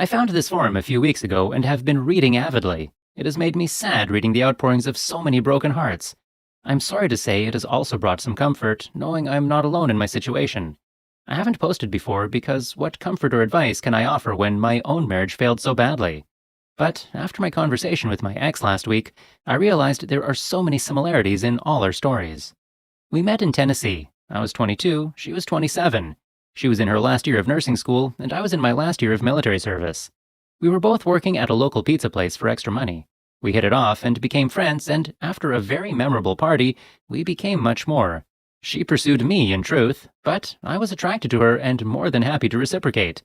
I found this forum a few weeks ago and have been reading avidly. It has made me sad reading the outpourings of so many broken hearts. I'm sorry to say it has also brought some comfort, knowing I'm not alone in my situation. I haven't posted before because what comfort or advice can I offer when my own marriage failed so badly? But after my conversation with my ex last week, I realized there are so many similarities in all our stories. We met in Tennessee. I was 22, she was 27. She was in her last year of nursing school, and I was in my last year of military service. We were both working at a local pizza place for extra money. We hit it off and became friends, and after a very memorable party, we became much more. She pursued me, in truth, but I was attracted to her and more than happy to reciprocate.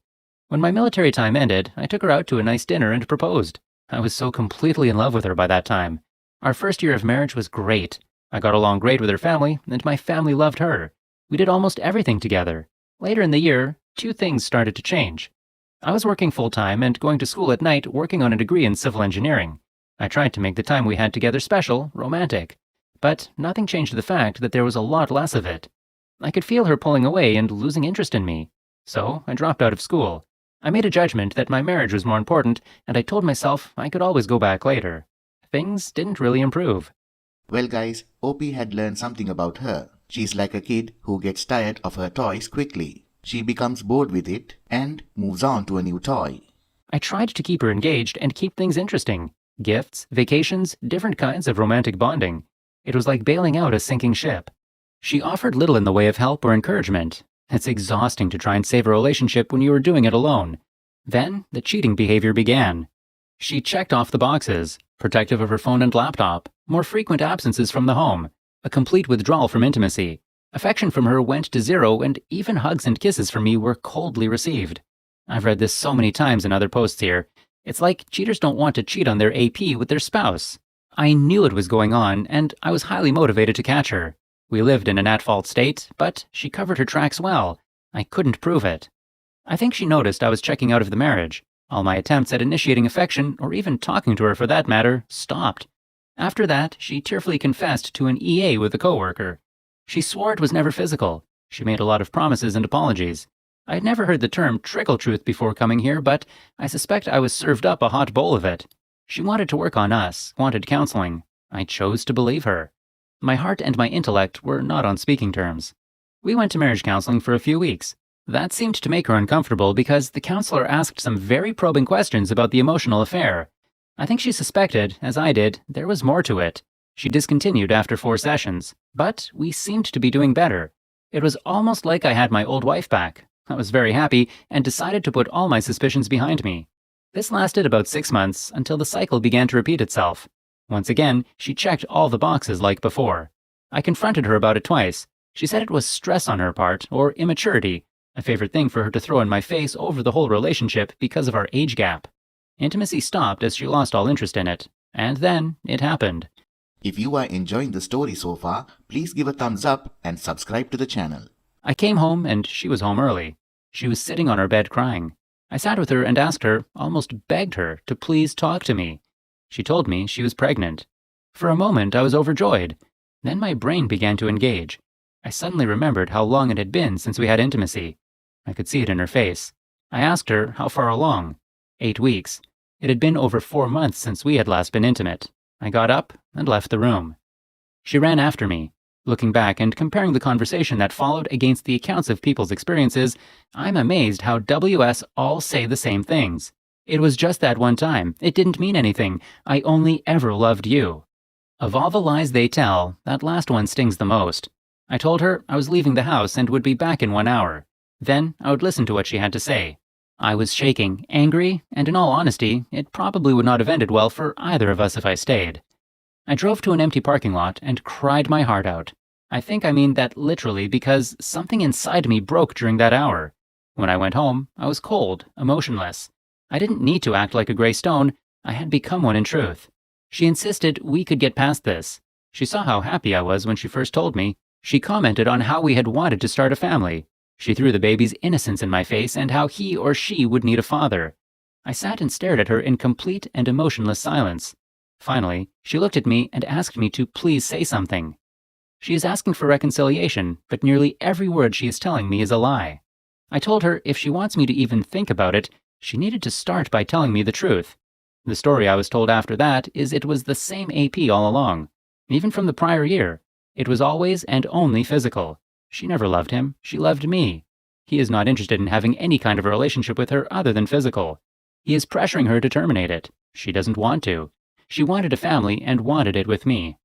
When my military time ended, I took her out to a nice dinner and proposed. I was so completely in love with her by that time. Our first year of marriage was great. I got along great with her family, and my family loved her. We did almost everything together. Later in the year, two things started to change. I was working full-time and going to school at night working on a degree in civil engineering. I tried to make the time we had together special, romantic. But nothing changed the fact that there was a lot less of it. I could feel her pulling away and losing interest in me. So I dropped out of school. I made a judgment that my marriage was more important, and I told myself I could always go back later. Things didn't really improve. Well guys, OP had learned something about her. She's like a kid who gets tired of her toys quickly. She becomes bored with it and moves on to a new toy. I tried to keep her engaged and keep things interesting. Gifts, vacations, different kinds of romantic bonding. It was like bailing out a sinking ship. She offered little in the way of help or encouragement. It's exhausting to try and save a relationship when you are doing it alone. Then, the cheating behavior began. She checked off the boxes, protective of her phone and laptop, more frequent absences from the home, a complete withdrawal from intimacy. Affection from her went to zero, and even hugs and kisses from me were coldly received. I've read this so many times in other posts here. It's like cheaters don't want to cheat on their AP with their spouse. I knew it was going on, and I was highly motivated to catch her. We lived in an at-fault state, but she covered her tracks well. I couldn't prove it. I think she noticed I was checking out of the marriage. All my attempts at initiating affection, or even talking to her for that matter, stopped. After that, she tearfully confessed to an EA with a coworker. She swore it was never physical. She made a lot of promises and apologies. I had never heard the term trickle truth before coming here, but I suspect I was served up a hot bowl of it. She wanted to work on us, wanted counseling. I chose to believe her. My heart and my intellect were not on speaking terms. We went to marriage counseling for a few weeks. That seemed to make her uncomfortable because the counselor asked some very probing questions about the emotional affair. I think she suspected, as I did, there was more to it. She discontinued after 4 sessions, but we seemed to be doing better. It was almost like I had my old wife back. I was very happy and decided to put all my suspicions behind me. This lasted about 6 months until the cycle began to repeat itself. Once again, she checked all the boxes like before. I confronted her about it twice. She said it was stress on her part, or immaturity, a favorite thing for her to throw in my face over the whole relationship because of our age gap. Intimacy stopped as she lost all interest in it, and then it happened. If you are enjoying the story so far, please give a thumbs up and subscribe to the channel. I came home and she was home early. She was sitting on her bed crying. I sat with her and asked her, almost begged her, to please talk to me. She told me she was pregnant. For a moment I was overjoyed. Then my brain began to engage. I suddenly remembered how long it had been since we had intimacy. I could see it in her face. I asked her how far along. 8 weeks. It had been over 4 months since we had last been intimate. I got up and left the room. She ran after me. Looking back and comparing the conversation that followed against the accounts of people's experiences, I'm amazed how WS all say the same things. It was just that one time. It didn't mean anything. I only ever loved you. Of all the lies they tell, that last one stings the most. I told her I was leaving the house and would be back in 1 hour. Then I would listen to what she had to say. I was shaking, angry, and in all honesty, it probably would not have ended well for either of us if I stayed. I drove to an empty parking lot and cried my heart out. I think I mean that literally because something inside me broke during that hour. When I went home, I was cold, emotionless. I didn't need to act like a gray stone. I had become one in truth. She insisted we could get past this. She saw how happy I was when she first told me. She commented on how we had wanted to start a family. She threw the baby's innocence in my face and how he or she would need a father. I sat and stared at her in complete and emotionless silence. Finally, she looked at me and asked me to please say something. She is asking for reconciliation, but nearly every word she is telling me is a lie. I told her if she wants me to even think about it, She needed to start by telling me the truth. The story I was told after that is it was the same AP all along. Even from the prior year, it was always and only physical. She never loved him, she loved me. He is not interested in having any kind of a relationship with her other than physical. He is pressuring her to terminate it. She doesn't want to. She wanted a family and wanted it with me.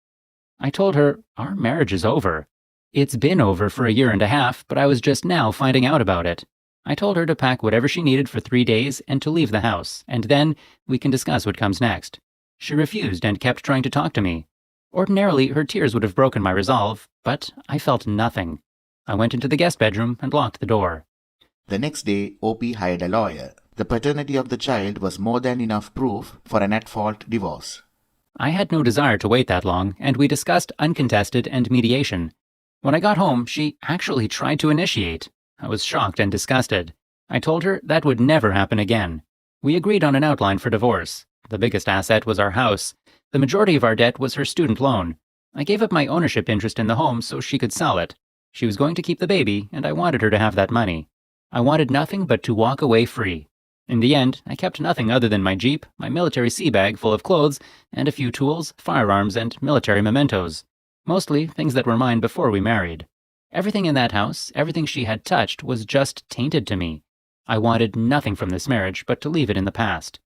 I told her, our marriage is over. It's been over for a year and a half, but I was just now finding out about it. I told her to pack whatever she needed for 3 days and to leave the house, and then we can discuss what comes next. She refused and kept trying to talk to me. Ordinarily, her tears would have broken my resolve, but I felt nothing. I went into the guest bedroom and locked the door. The next day, OP hired a lawyer. The paternity of the child was more than enough proof for an at-fault divorce. I had no desire to wait that long, and we discussed uncontested and mediation. When I got home, she actually tried to initiate. I was shocked and disgusted. I told her that would never happen again. We agreed on an outline for divorce. The biggest asset was our house. The majority of our debt was her student loan. I gave up my ownership interest in the home so she could sell it. She was going to keep the baby, and I wanted her to have that money. I wanted nothing but to walk away free. In the end, I kept nothing other than my Jeep, my military sea bag full of clothes, and a few tools, firearms, and military mementos. Mostly things that were mine before we married. Everything in that house, everything she had touched, was just tainted to me. I wanted nothing from this marriage but to leave it in the past.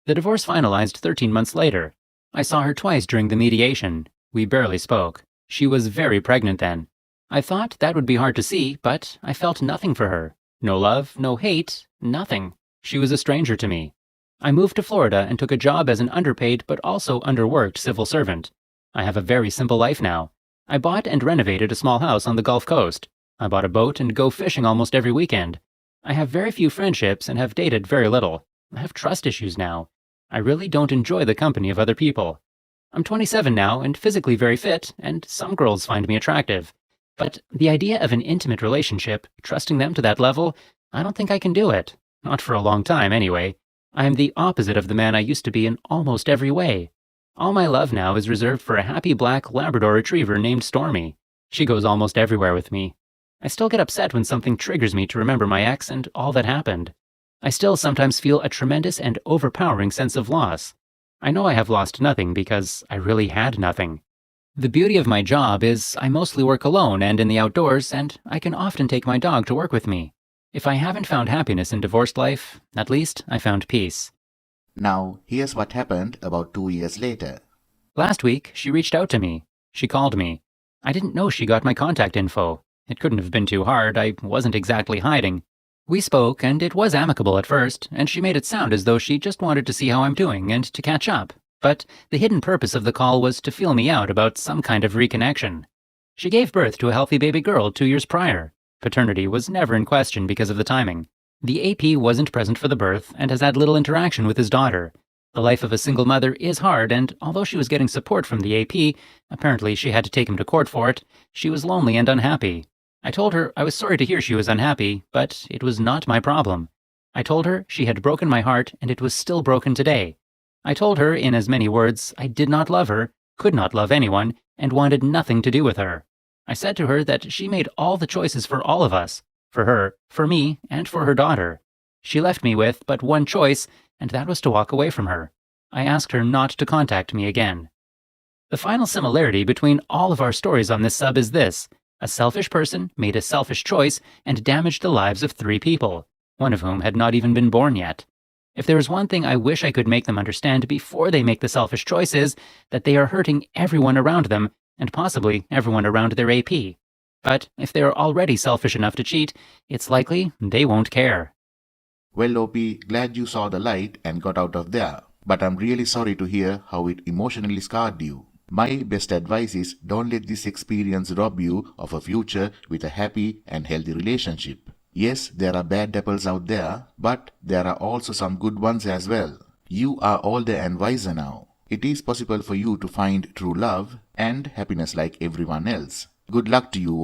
The divorce finalized 13 months later. I saw her twice during the mediation. We barely spoke. She was very pregnant then. I thought that would be hard to see, but I felt nothing for her. No love, no hate, nothing. She was a stranger to me. I moved to Florida and took a job as an underpaid but also underworked civil servant. I have a very simple life now. I bought and renovated a small house on the Gulf Coast. I bought a boat and go fishing almost every weekend. I have very few friendships and have dated very little. I have trust issues now. I really don't enjoy the company of other people. I'm 27 now and physically very fit, and some girls find me attractive. But the idea of an intimate relationship, trusting them to that level, I don't think I can do it. Not for a long time, anyway. I am the opposite of the man I used to be in almost every way. All my love now is reserved for a happy black Labrador retriever named Stormy. She goes almost everywhere with me. I still get upset when something triggers me to remember my ex and all that happened. I still sometimes feel a tremendous and overpowering sense of loss. I know I have lost nothing because I really had nothing. The beauty of my job is I mostly work alone and in the outdoors, and I can often take my dog to work with me. If I haven't found happiness in divorced life, at least I found peace. Now, here's what happened about 2 years later. Last week, she reached out to me. She called me. I didn't know she got my contact info. It couldn't have been too hard. I wasn't exactly hiding. We spoke, and it was amicable at first, and she made it sound as though she just wanted to see how I'm doing and to catch up. But the hidden purpose of the call was to feel me out about some kind of reconnection. She gave birth to a healthy baby girl 2 years prior. Paternity was never in question because of the timing. The AP wasn't present for the birth and has had little interaction with his daughter. The life of a single mother is hard, and although she was getting support from the AP, apparently she had to take him to court for it, she was lonely and unhappy. I told her I was sorry to hear she was unhappy, but it was not my problem. I told her she had broken my heart and it was still broken today. I told her in as many words I did not love her, could not love anyone, and wanted nothing to do with her. I said to her that she made all the choices for all of us, for her, for me, and for her daughter. She left me with but one choice, and that was to walk away from her. I asked her not to contact me again. The final similarity between all of our stories on this sub is this. A selfish person made a selfish choice and damaged the lives of 3 people, one of whom had not even been born yet. If there is one thing I wish I could make them understand before they make the selfish choices, that they are hurting everyone around them, and possibly everyone around their AP. But if they are already selfish enough to cheat, it's likely they won't care. Well, OP, glad you saw the light and got out of there. But I'm really sorry to hear how it emotionally scarred you. My best advice is don't let this experience rob you of a future with a happy and healthy relationship. Yes, there are bad apples out there, but there are also some good ones as well. You are older and wiser now. It is possible for you to find true love and happiness like everyone else. Good luck to you, OP.